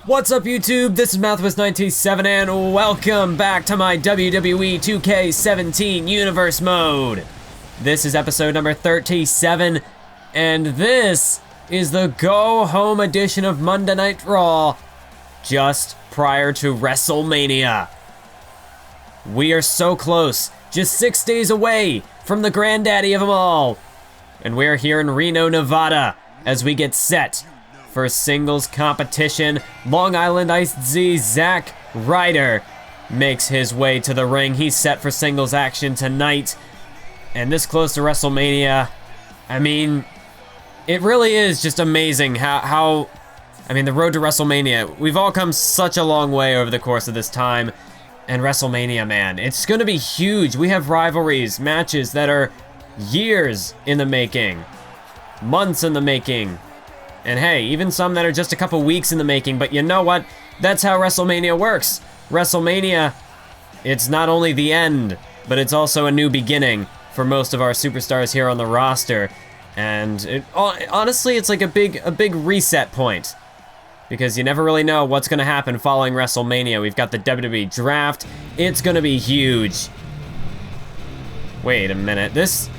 What's up YouTube, this is Mathwas97 and welcome back to my WWE 2K17 Universe Mode. This is episode number 37 and this is the go home edition of Monday Night Raw just prior to WrestleMania. We are so close, just 6 days away from the granddaddy of them all. And we're here in Reno, Nevada as we get set for singles competition. Long Island Iced Z Zack Ryder makes his way to the ring. He's set for singles action tonight. And this close to WrestleMania, I mean, it really is just amazing how the road to WrestleMania, we've all come such a long way over the course of this time. And WrestleMania, man, it's gonna be huge. We have rivalries, matches that are years in the making, months in the making. And hey, even some that are just a couple weeks in the making, but you know what? That's how WrestleMania works. WrestleMania, it's not only the end, but it's also a new beginning for most of our superstars here on the roster. And honestly, it's like a big reset point, because you never really know what's gonna happen following WrestleMania. We've got the WWE Draft. It's gonna be huge. Wait a minute, this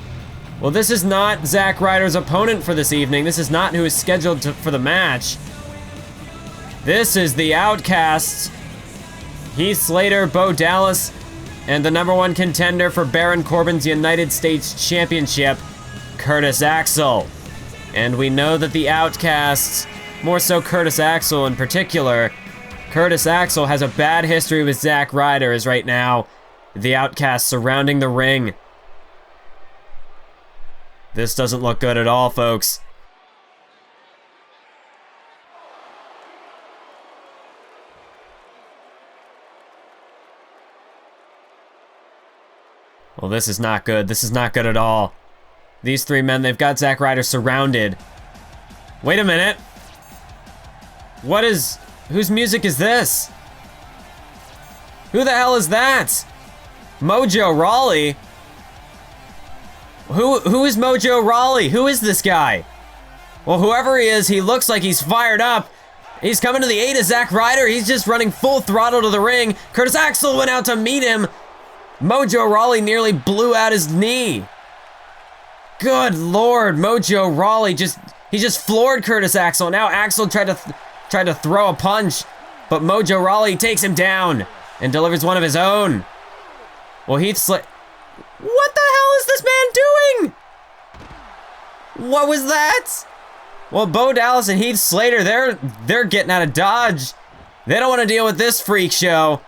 is not Zack Ryder's opponent for this evening. This is not who is scheduled for the match. This is the Outcasts, Heath Slater, Bo Dallas, and the #1 contender for Baron Corbin's United States Championship, Curtis Axel. And we know that the Outcasts, more so Curtis Axel in particular, Curtis Axel has a bad history with Zack Ryder as right now the Outcasts surrounding the ring. This doesn't look good at all, folks. Well, this is not good. This is not good at all. These three men, they've got Zack Ryder surrounded. Wait a minute. Whose music is this? Who the hell is that? Mojo Rawley? Who is Mojo Rawley? Who is this guy? Well, whoever he is, he looks like he's fired up. He's coming to the aid of Zack Ryder. He's just running full throttle to the ring. Curtis Axel went out to meet him. Mojo Rawley nearly blew out his knee. Good Lord, Mojo Rawley he just floored Curtis Axel. Now Axel tried to throw a punch, but Mojo Rawley takes him down and delivers one of his own. Well, what the hell is this man doing? What was that? Well, Bo Dallas and Heath Slater, they're getting out of Dodge. They don't want to deal with this freak show.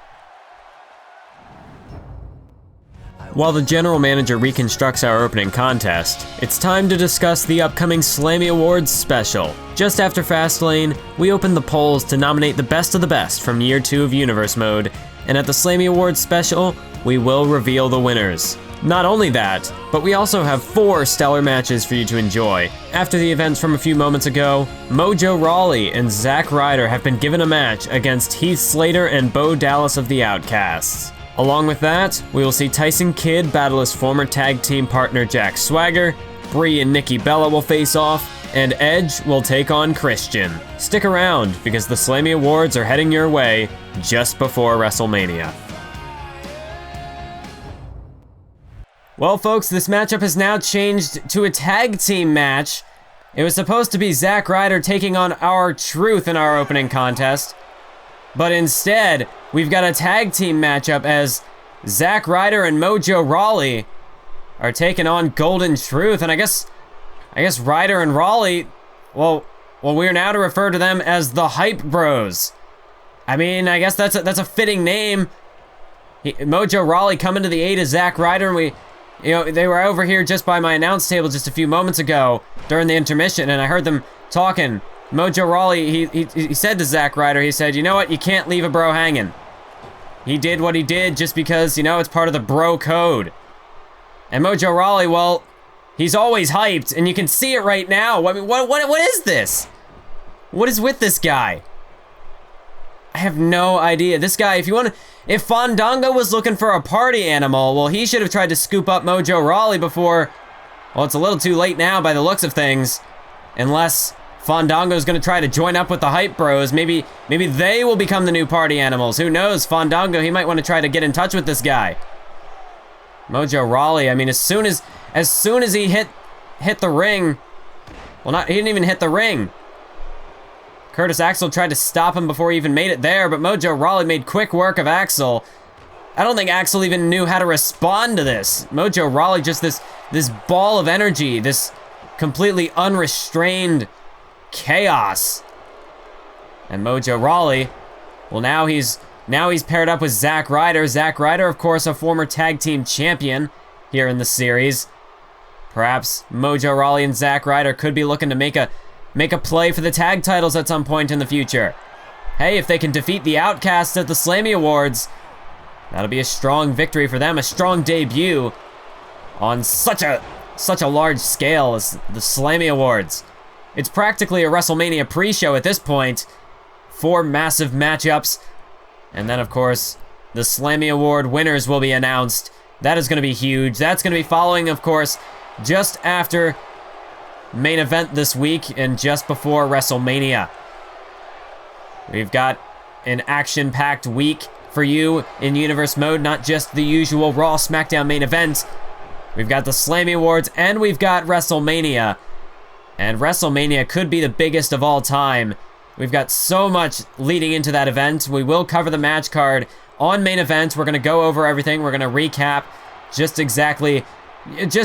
While the general manager reconstructs our opening contest, it's time to discuss the upcoming Slammy Awards special. Just after Fastlane, we opened the polls to nominate the best of the best from year 2 of Universe Mode, and at the Slammy Awards special, we will reveal the winners. Not only that, but we also have 4 stellar matches for you to enjoy. After the events from a few moments ago, Mojo Rawley and Zack Ryder have been given a match against Heath Slater and Bo Dallas of the Outcasts. Along with that, we will see Tyson Kidd battle his former tag team partner Jack Swagger, Brie and Nikki Bella will face off, and Edge will take on Christian. Stick around, because the Slammy Awards are heading your way just before WrestleMania. Well, folks, this matchup has now changed to a tag team match. It was supposed to be Zack Ryder taking on R-Truth in our opening contest, but instead, we've got a tag team matchup as Zack Ryder and Mojo Rawley are taking on Golden Truth, and I guess Ryder and Rawley, well, we're now to refer to them as the Hype Bros. I mean, I guess that's a fitting name. Mojo Rawley coming to the aid of Zack Ryder, and they were over here just by my announce table just a few moments ago during the intermission, and I heard them talking. Mojo Rawley, he said to Zack Ryder, he said, you know what, you can't leave a bro hanging. He did what he did just because, it's part of the bro code. And Mojo Rawley, well, he's always hyped, and you can see it right now. I mean, what is this? What is with this guy? I have no idea. This guy, if Fandango was looking for a party animal, well, he should have tried to scoop up Mojo Rawley before, well, it's a little too late now by the looks of things, unless Fandango's gonna try to join up with the Hype Bros. Maybe they will become the new party animals. Who knows? Fandango, he might want to try to get in touch with this guy. Mojo Rawley, I mean, as soon as he hit the ring, well, he didn't even hit the ring. Curtis Axel tried to stop him before he even made it there, but Mojo Rawley made quick work of Axel. I don't think Axel even knew how to respond to this. Mojo Rawley, just this ball of energy, this completely unrestrained chaos. And Mojo Rawley, well, now he's paired up with Zack Ryder. Zack Ryder, of course, a former tag team champion here in the series. Perhaps Mojo Rawley and Zack Ryder could be looking to make a play for the tag titles at some point in the future. Hey, if they can defeat the Outcasts at the Slammy Awards, that'll be a strong victory for them, a strong debut on such a large scale as the Slammy Awards. It's practically a WrestleMania pre-show at this point. 4 massive matchups. And then, of course, the Slammy Award winners will be announced. That is going to be huge. That's going to be following, of course, just after main event this week and just before WrestleMania. We've got an action-packed week for you in Universe Mode, not just the usual Raw SmackDown main event. We've got the Slammy Awards and we've got WrestleMania. And WrestleMania could be the biggest of all time. We've got so much leading into that event. We will cover the match card on main event. We're going to go over everything. We're going to recap just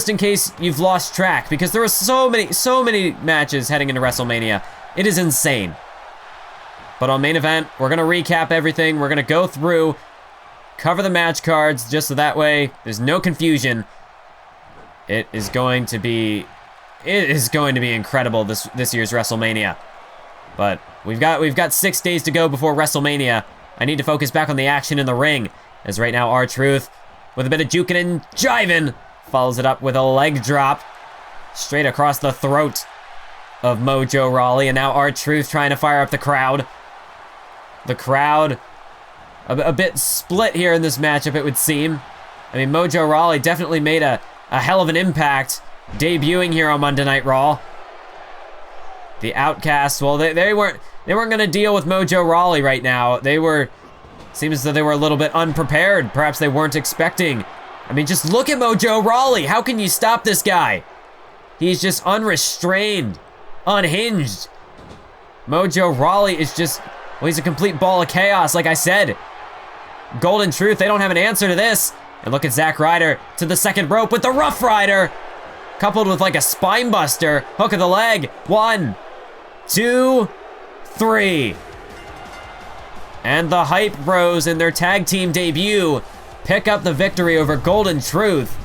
in case you've lost track, because there were so many matches heading into WrestleMania. It is insane. But on main event, we're going to recap everything. We're going to go through, cover the match cards, just so that way there's no confusion. It is going to be incredible, this year's WrestleMania. But we've got 6 days to go before WrestleMania. I need to focus back on the action in the ring, as right now R-Truth, with a bit of juking and jiving, follows it up with a leg drop straight across the throat of Mojo Rawley. And now R-Truth trying to fire up the crowd. The crowd a bit split here in this matchup, it would seem. I mean, Mojo Rawley definitely made a hell of an impact debuting here on Monday Night Raw. The Outcasts, well, they weren't going to deal with Mojo Rawley right now. Seems as though they were a little bit unprepared. Perhaps they weren't expecting. I mean, just look at Mojo Rawley. How can you stop this guy? He's just unrestrained, unhinged. Mojo Rawley is just, well, he's a complete ball of chaos, like I said. Golden Truth, they don't have an answer to this. And look at Zack Ryder to the second rope with the Rough Rider, coupled with like a spine buster, hook of the leg. 1, 2, 3. And the Hype Bros in their tag team debut pick up the victory over Golden Truth.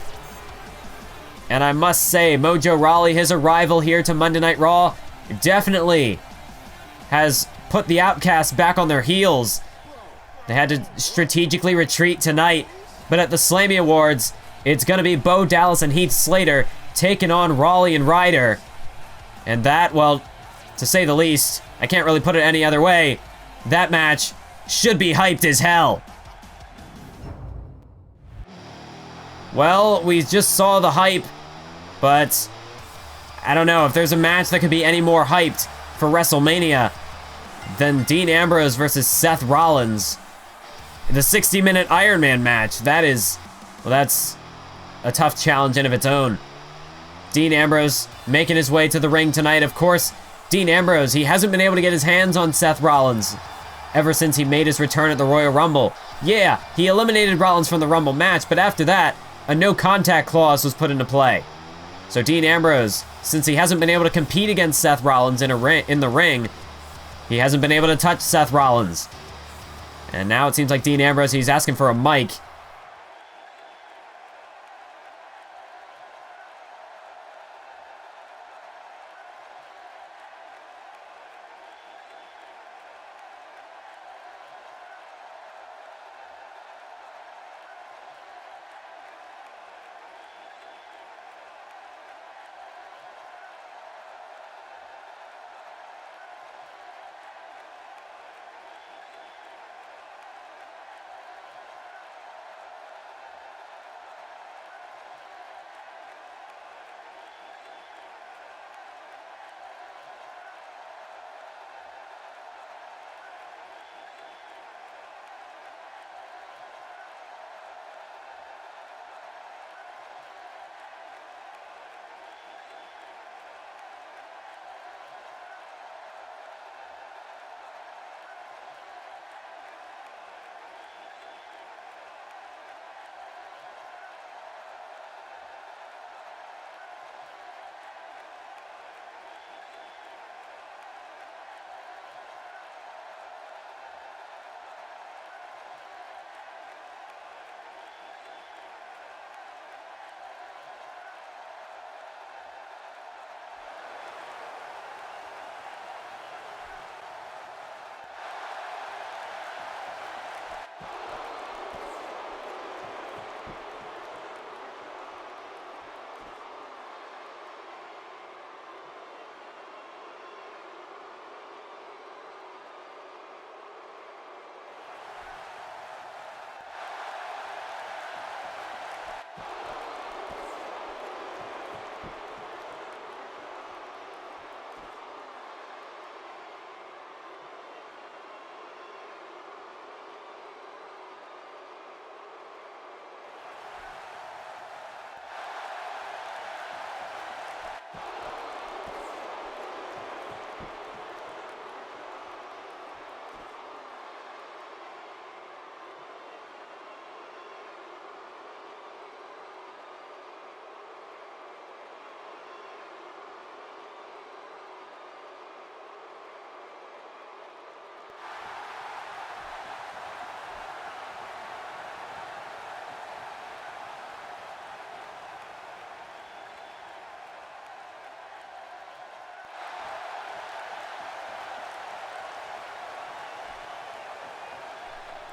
And I must say, Mojo Rawley, his arrival here to Monday Night Raw, definitely has put the Outcasts back on their heels. They had to strategically retreat tonight, but at the Slammy Awards, it's going to be Bo Dallas and Heath Slater taking on Rawley and Ryder. And that, well, to say the least, I can't really put it any other way, that match should be hyped as hell. Well, we just saw the hype, but I don't know if there's a match that could be any more hyped for WrestleMania than Dean Ambrose versus Seth Rollins. The 60-minute Iron Man match, that's a tough challenge in of its own. Dean Ambrose making his way to the ring tonight. Of course, Dean Ambrose, he hasn't been able to get his hands on Seth Rollins ever since he made his return at the Royal Rumble. Yeah, he eliminated Rollins from the Rumble match, but after that, a no contact clause was put into play. So Dean Ambrose, since he hasn't been able to compete against Seth Rollins in the ring, he hasn't been able to touch Seth Rollins. And now it seems like Dean Ambrose, he's asking for a mic.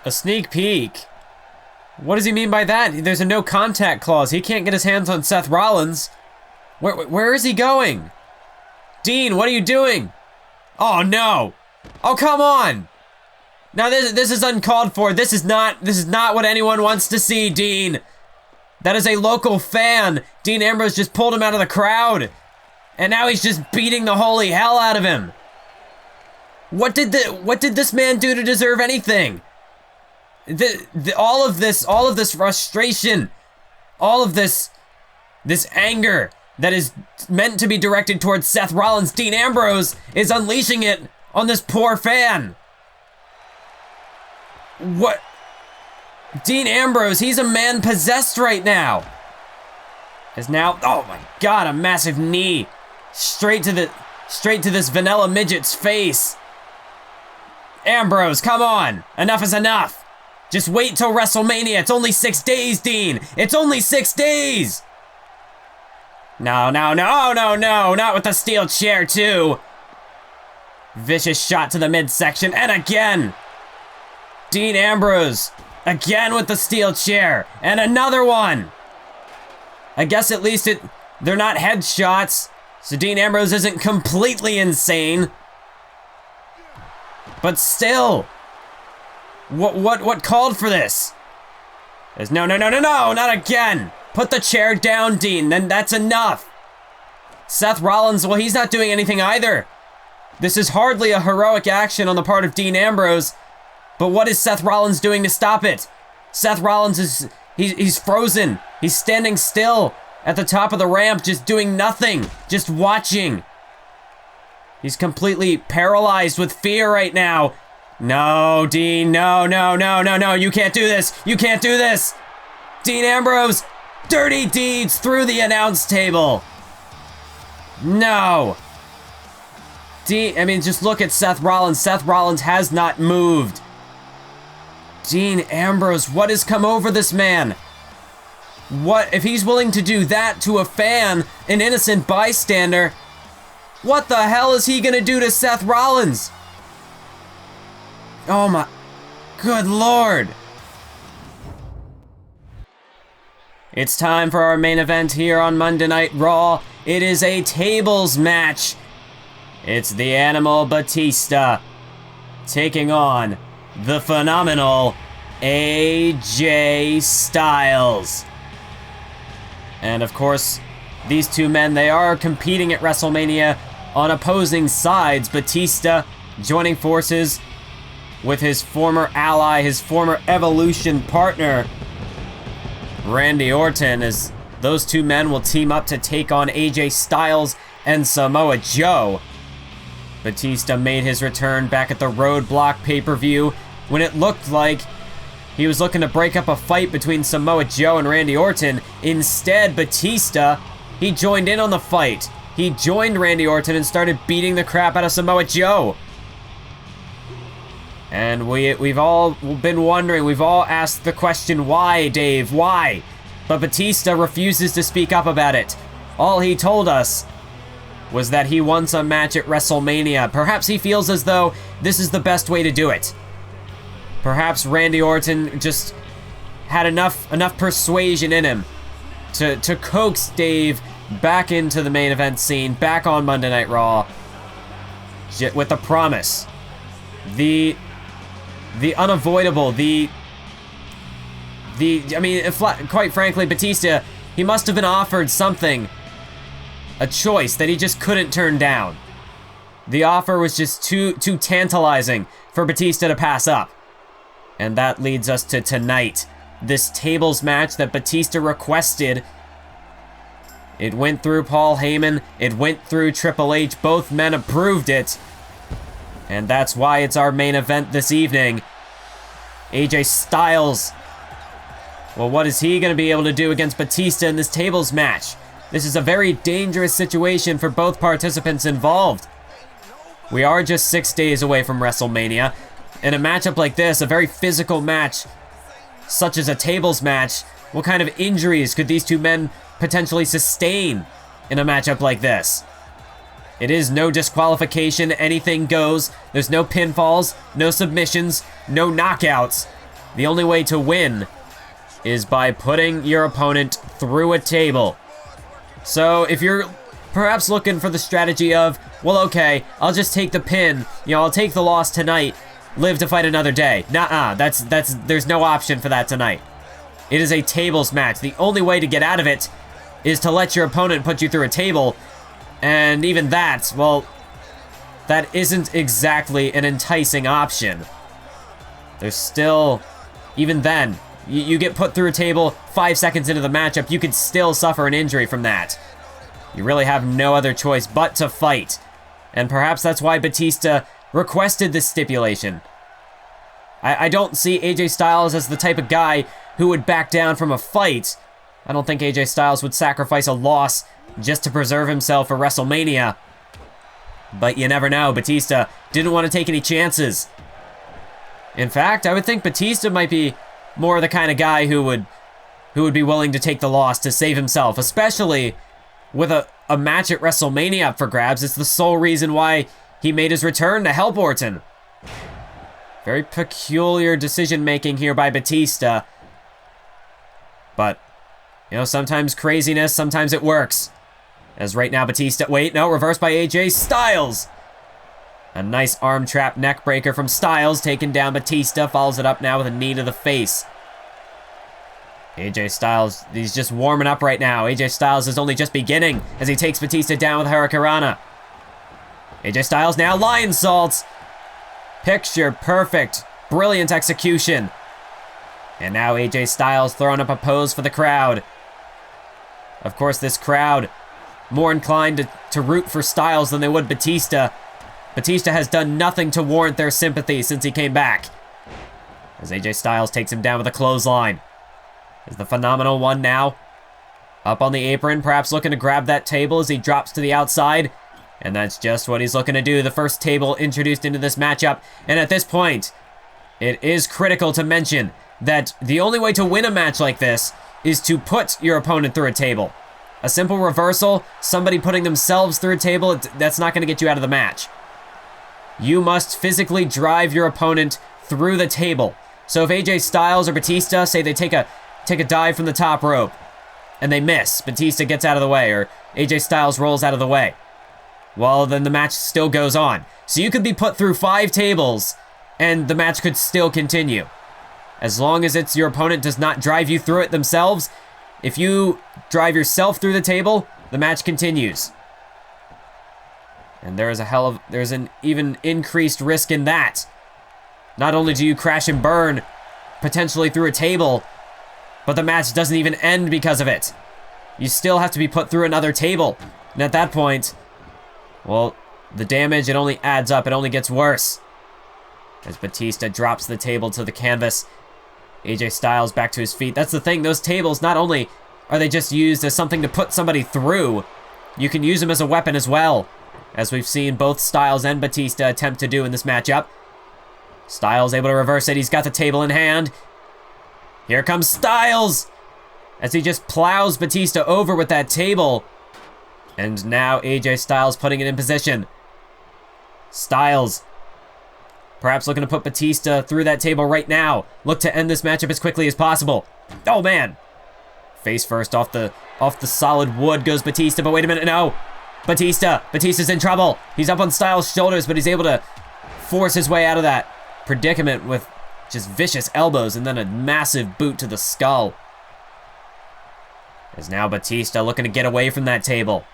A sneak peek? What does he mean by that? There's a no contact clause. He can't get his hands on Seth Rollins. Where is he going? Dean, what are you doing? Oh no! Oh, come on! Now this is uncalled for. This is not what anyone wants to see, Dean. That is a local fan. Dean Ambrose just pulled him out of the crowd. And now he's just beating the holy hell out of him. What did this man do to deserve anything? All of this frustration, all of this anger that is meant to be directed towards Seth Rollins, Dean Ambrose is unleashing it on this poor fan. What? Dean Ambrose, he's a man possessed right now. Is now, oh my God, a massive knee straight to this vanilla midget's face. Ambrose, come on, enough is enough. Just wait till WrestleMania. It's only 6 days, Dean. It's only 6 days. No, not with the steel chair too. Vicious shot to the midsection, and again. Dean Ambrose, again with the steel chair, and another one. I guess at least they're not headshots, so Dean Ambrose isn't completely insane. But still, what called for this? There's no, not again. Put the chair down, Dean, then that's enough. Seth Rollins, well, he's not doing anything either. This is hardly a heroic action on the part of Dean Ambrose, but what is Seth Rollins doing to stop it? Seth Rollins he's frozen. He's standing still at the top of the ramp, just doing nothing, just watching. He's completely paralyzed with fear right now. No, Dean, no, you can't do this. You can't do this. Dean Ambrose, dirty deeds through the announce table. No. Just look at Seth Rollins. Seth Rollins has not moved. Dean Ambrose, what has come over this man? What, if he's willing to do that to a fan, an innocent bystander, what the hell is he gonna do to Seth Rollins? Oh my, good Lord. It's time for our main event here on Monday Night Raw. It is a tables match. It's the Animal Batista taking on the phenomenal AJ Styles. And of course, these two men, they are competing at WrestleMania on opposing sides. Batista joining forces with his former ally, his former Evolution partner, Randy Orton, as those two men will team up to take on AJ Styles and Samoa Joe. Batista made his return back at the Roadblock pay-per-view when it looked like he was looking to break up a fight between Samoa Joe and Randy Orton. Instead, Batista, he joined in on the fight. He joined Randy Orton and started beating the crap out of Samoa Joe. And we've all been wondering, we've all asked the question, why, Dave, why? But Batista refuses to speak up about it. All he told us was that he wants a match at WrestleMania. Perhaps he feels as though this is the best way to do it. Perhaps Randy Orton just had enough persuasion in him to coax Dave back into the main event scene, back on Monday Night Raw, with the promise, the unavoidable, quite frankly, Batista, he must have been offered something, a choice that he just couldn't turn down. The offer was just too tantalizing for Batista to pass up. And that leads us to tonight, this tables match that Batista requested. It went through Paul Heyman, it went through Triple H, both men approved it. And that's why it's our main event this evening. AJ Styles. Well, what is he going to be able to do against Batista in this tables match? This is a very dangerous situation for both participants involved. We are just 6 days away from WrestleMania. In a matchup like this, a very physical match, such as a tables match, what kind of injuries could these two men potentially sustain in a matchup like this? It is no disqualification, anything goes. There's no pinfalls, no submissions, no knockouts. the only way to win is by putting your opponent through a table. So if you're perhaps looking for the strategy of, well, okay, I'll just take the pin, I'll take the loss tonight, live to fight another day. Nuh-uh, there's no option for that tonight. It is a tables match. The only way to get out of it is to let your opponent put you through a table, and even that, well, that isn't exactly an enticing option. There's still, even then, you get put through a table 5 seconds into the matchup, you could still suffer an injury from that. You really have no other choice but to fight. And perhaps that's why Batista requested this stipulation. I don't see AJ Styles as the type of guy who would back down from a fight. I don't think AJ Styles would sacrifice a loss just to preserve himself for WrestleMania. But you never know, Batista didn't want to take any chances. In fact, I would think Batista might be more the kind of guy who would be willing to take the loss to save himself, especially with a match at WrestleMania up for grabs. It's the sole reason why he made his return to help Orton. Very peculiar decision-making here by Batista. But, sometimes craziness, sometimes it works. As right now Batista, wait, no, reversed by AJ Styles. A nice arm trap neck breaker from Styles, taking down Batista, follows it up now with a knee to the face. AJ Styles, he's just warming up right now. AJ Styles is only just beginning as he takes Batista down with Hurricanrana. AJ Styles now lion salt. Picture perfect, brilliant execution. And now AJ Styles throwing up a pose for the crowd. Of course, this crowd more inclined to root for Styles than they would Batista. Batista has done nothing to warrant their sympathy since he came back. As AJ Styles takes him down with a clothesline. Is the Phenomenal One now up on the apron, perhaps looking to grab that table as he drops to the outside. And that's just what he's looking to do. The first table introduced into this matchup. And at this point, it is critical to mention that the only way to win a match like this is to put your opponent through a table. A simple reversal, somebody putting themselves through a table, that's not going to get you out of the match. You must physically drive your opponent through the table. So if AJ Styles or Batista, say they take a dive from the top rope and they miss, Batista gets out of the way, or AJ Styles rolls out of the way, well, then the match still goes on. So you could be put through 5 tables and the match could still continue. As long as it's your opponent does not drive you through it themselves. If you drive yourself through the table, the match continues. And there's an even increased risk in that. Not only do you crash and burn, potentially through a table, but the match doesn't even end because of it. You still have to be put through another table. And at that point, well, the damage, it only adds up, it only gets worse. As Batista drops the table to the canvas, AJ Styles back to his feet. That's the thing, those tables, not only are they just used as something to put somebody through, you can use them as a weapon as well, as we've seen both Styles and Batista attempt to do in this matchup. Styles able to reverse it, he's got the table in hand. Here comes Styles, as he just plows Batista over with that table. And now AJ Styles putting it in position. Styles perhaps looking to put Batista through that table right now. Look to end this matchup as quickly as possible. Oh man. Face first off the solid wood goes Batista, but wait a minute, no. Batista's in trouble. He's up on Styles' shoulders, but he's able to force his way out of that predicament with just vicious elbows and then a massive boot to the skull. As now Batista looking to get away from that table.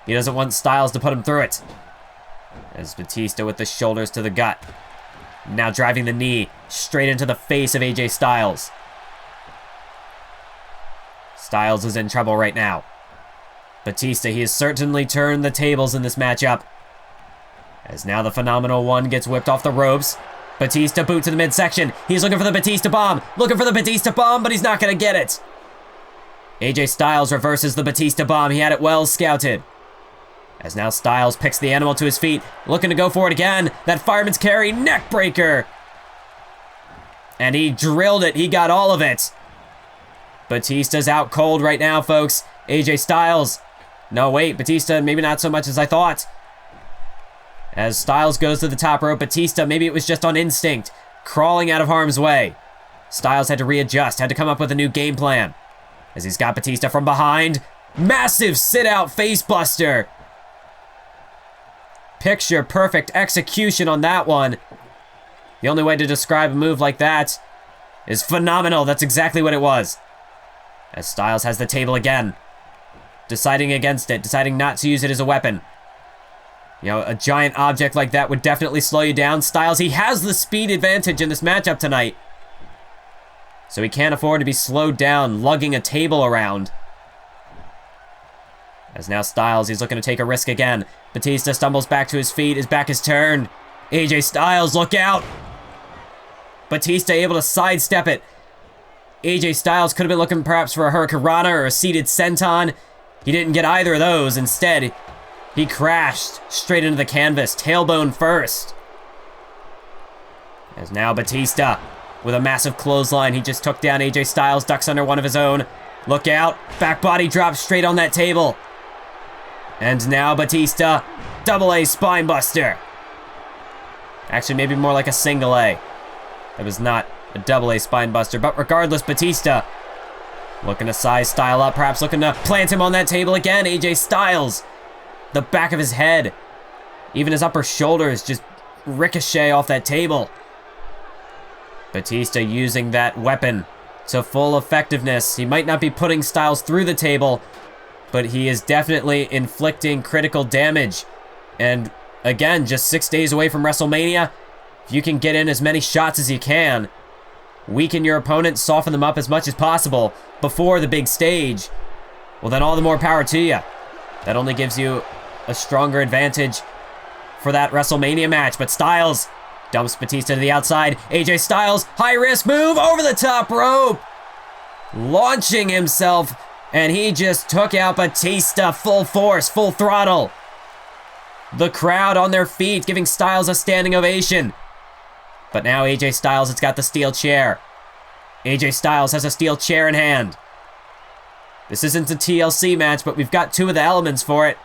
He doesn't want Styles to put him through it. As Batista with the shoulders to the gut. Now driving the knee straight into the face of AJ Styles. Styles is in trouble right now. Batista, he has certainly turned the tables in this matchup. As now the Phenomenal One gets whipped off the ropes. Batista boot to the midsection. He's looking for the Batista bomb. But he's not going to get it. AJ Styles reverses the Batista bomb. He had it well scouted. As now Styles picks the animal to his feet, looking to go for it again. That fireman's carry neck breaker. And he drilled it. He got all of it. Batista's out cold right now, folks. AJ Styles. No, wait, Batista, maybe not so much as I thought. As Styles goes to the top rope, Batista, maybe it was just on instinct, crawling out of harm's way. Styles had to readjust, had to come up with a new game plan. As he's got Batista from behind. Massive sit-out facebuster. Picture perfect execution on that one. The only way to describe a move like that is phenomenal. That's exactly what it was. As Styles has the table again. Deciding against it, deciding not to use it as a weapon. You know, a giant object like that would definitely slow you down. Styles, he has the speed advantage in this matchup tonight. So he can't afford to be slowed down, lugging a table around. As now Styles, he's looking to take a risk again. Batista stumbles back to his feet, his back is turned. AJ Styles, look out! Batista able to sidestep it. AJ Styles could have been looking perhaps for a Hurricanrana or a seated senton. He didn't get either of those. Instead, he crashed straight into the canvas, tailbone first. As now Batista, with a massive clothesline, he just took down AJ Styles, ducks under one of his own. Look out, back body drop straight on that table. And now Batista, double A spine buster. Actually, maybe more like a single A. It was not a double A spine buster, but regardless, Batista looking to size Style up, perhaps looking to plant him on that table again. AJ Styles, the back of his head, even his upper shoulders just ricochet off that table. Batista using that weapon to full effectiveness. He might not be putting Styles through the table, but he is definitely inflicting critical damage. And again, just 6 days away from WrestleMania, if you can get in as many shots as you can, weaken your opponent, soften them up as much as possible before the big stage, well then all the more power to you. That only gives you a stronger advantage for that WrestleMania match. But Styles dumps Batista to the outside. AJ Styles, high risk move over the top rope. Launching himself, and he just took out Batista full force, full throttle. The crowd on their feet, giving Styles a standing ovation. But now AJ Styles has got the steel chair. AJ Styles has a steel chair in hand. This isn't a TLC match, but we've got two of the elements for it.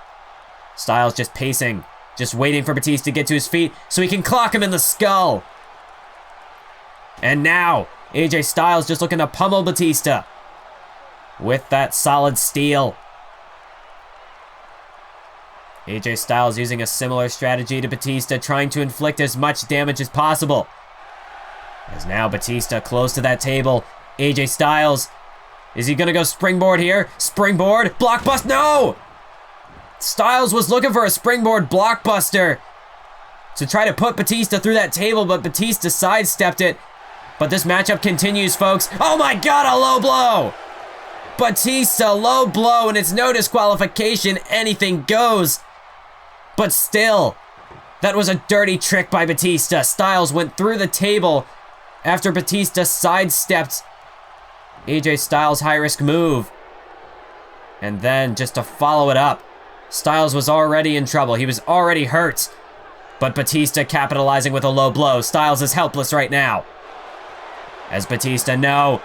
Styles just pacing, just waiting for Batista to get to his feet so he can clock him in the skull. And now, AJ Styles just looking to pummel Batista with that solid steel. AJ Styles using a similar strategy to Batista, trying to inflict as much damage as possible. As now Batista close to that table. AJ Styles, is he gonna go springboard here? Springboard, blockbuster, no! Styles was looking for a springboard blockbuster to try to put Batista through that table, but Batista sidestepped it. But this matchup continues, folks. Oh my God, a low blow! Batista, low blow, and it's no disqualification. Anything goes. But still, that was a dirty trick by Batista. Styles went through the table after Batista sidestepped AJ Styles' high-risk move. And then, just to follow it up, Styles was already in trouble. He was already hurt. But Batista capitalizing with a low blow. Styles is helpless right now. As Batista, no.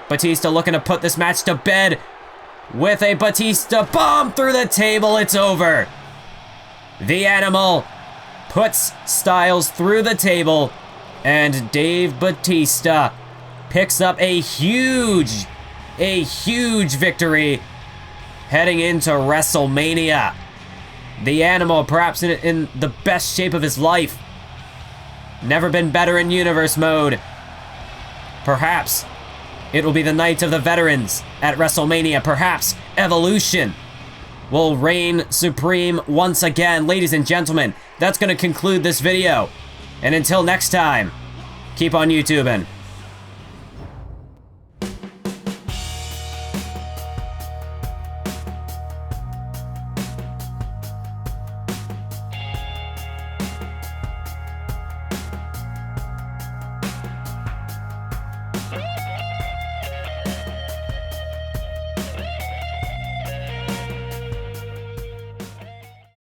Batista looking to put this match to bed with a Batista bomb through the table. It's over. The Animal puts Styles through the table, and Dave Batista picks up a huge victory heading into WrestleMania. The Animal, perhaps in the best shape of his life. Never been better in Universe Mode. Perhaps it will be the night of the veterans at WrestleMania. Perhaps Evolution will reign supreme once again. Ladies and gentlemen, that's going to conclude this video. And until next time, keep on YouTubing.